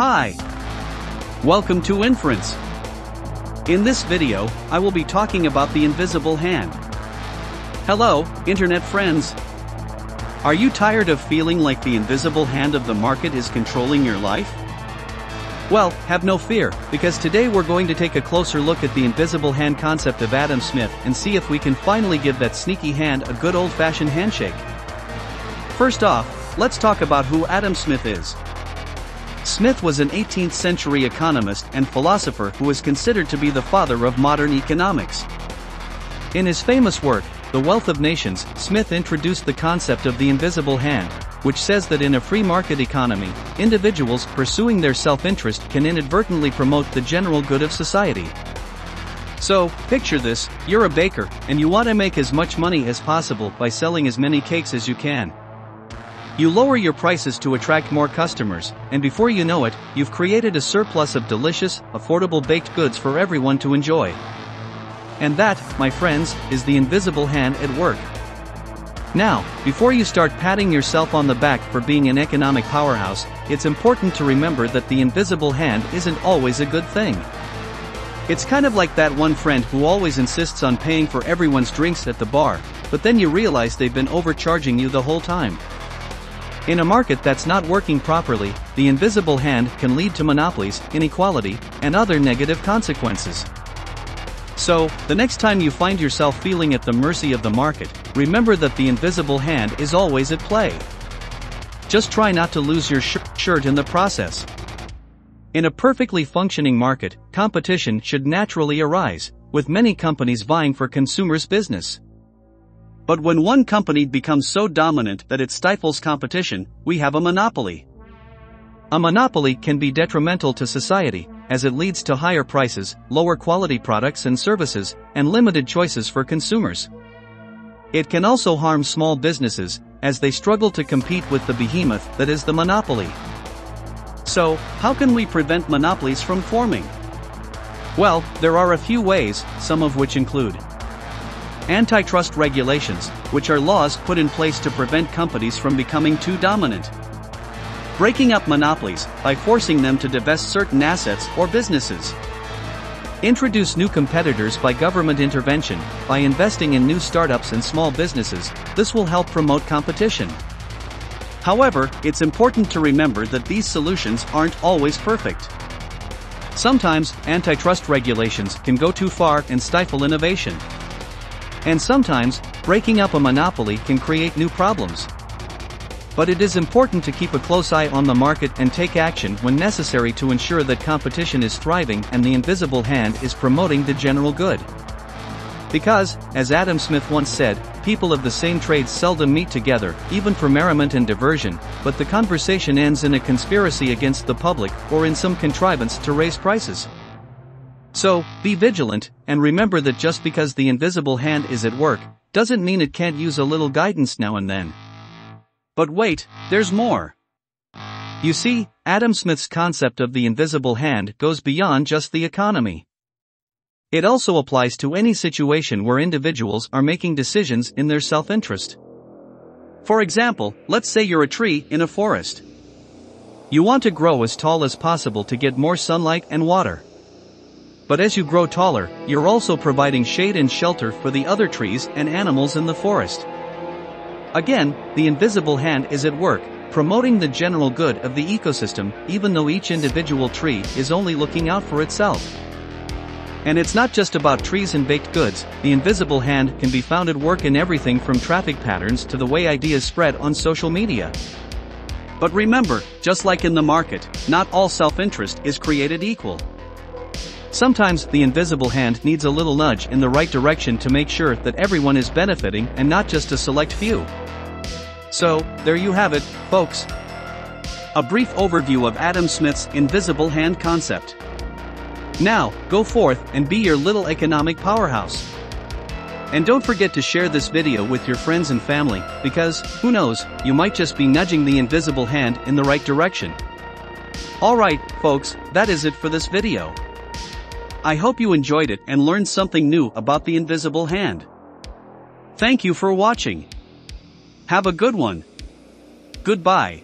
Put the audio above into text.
Hi! Welcome to Inference. In this video, I will be talking about the invisible hand. Hello, internet friends. Are you tired of feeling like the invisible hand of the market is controlling your life? Well, have no fear, because today we're going to take a closer look at the invisible hand concept of Adam Smith and see if we can finally give that sneaky hand a good old-fashioned handshake. First off, let's talk about who Adam Smith is. Smith was an 18th century economist and philosopher who is considered to be the father of modern economics. In his famous work, The Wealth of Nations, Smith introduced the concept of the invisible hand, which says that in a free market economy, individuals pursuing their self-interest can inadvertently promote the general good of society. So, picture this: you're a baker, and you want to make as much money as possible by selling as many cakes as you can. You lower your prices to attract more customers, and before you know it, you've created a surplus of delicious, affordable baked goods for everyone to enjoy. And that, my friends, is the invisible hand at work. Now, before you start patting yourself on the back for being an economic powerhouse, it's important to remember that the invisible hand isn't always a good thing. It's kind of like that one friend who always insists on paying for everyone's drinks at the bar, but then you realize they've been overcharging you the whole time. In a market that's not working properly, the invisible hand can lead to monopolies, inequality, and other negative consequences. So, the next time you find yourself feeling at the mercy of the market, remember that the invisible hand is always at play. Just try not to lose your shirt in the process. In a perfectly functioning market, competition should naturally arise, with many companies vying for consumers' business. But when one company becomes so dominant that it stifles competition, we have a monopoly. A monopoly can be detrimental to society, as it leads to higher prices, lower quality products and services, and limited choices for consumers. It can also harm small businesses, as they struggle to compete with the behemoth that is the monopoly. So, how can we prevent monopolies from forming? Well, there are a few ways, some of which include antitrust regulations, which are laws put in place to prevent companies from becoming too dominant. Breaking up monopolies, by forcing them to divest certain assets or businesses. Introduce new competitors by government intervention, by investing in new startups and small businesses. This will help promote competition. However, it's important to remember that these solutions aren't always perfect. Sometimes, antitrust regulations can go too far and stifle innovation. And sometimes, breaking up a monopoly can create new problems. But it is important to keep a close eye on the market and take action when necessary to ensure that competition is thriving and the invisible hand is promoting the general good. Because, as Adam Smith once said, people of the same trades seldom meet together, even for merriment and diversion, but the conversation ends in a conspiracy against the public or in some contrivance to raise prices. So, be vigilant, and remember that just because the invisible hand is at work, doesn't mean it can't use a little guidance now and then. But wait, there's more. You see, Adam Smith's concept of the invisible hand goes beyond just the economy. It also applies to any situation where individuals are making decisions in their self-interest. For example, let's say you're a tree in a forest. You want to grow as tall as possible to get more sunlight and water. But as you grow taller, you're also providing shade and shelter for the other trees and animals in the forest. Again, the invisible hand is at work, promoting the general good of the ecosystem, even though each individual tree is only looking out for itself. And it's not just about trees and baked goods. The invisible hand can be found at work in everything from traffic patterns to the way ideas spread on social media. But remember, just like in the market, not all self-interest is created equal. Sometimes the invisible hand needs a little nudge in the right direction to make sure that everyone is benefiting and not just a select few. So, there you have it, folks. A brief overview of Adam Smith's invisible hand concept. Now, go forth and be your little economic powerhouse. And don't forget to share this video with your friends and family, because, who knows, you might just be nudging the invisible hand in the right direction. Alright, folks, that is it for this video. I hope you enjoyed it and learned something new about the invisible hand. Thank you for watching. Have a good one. Goodbye.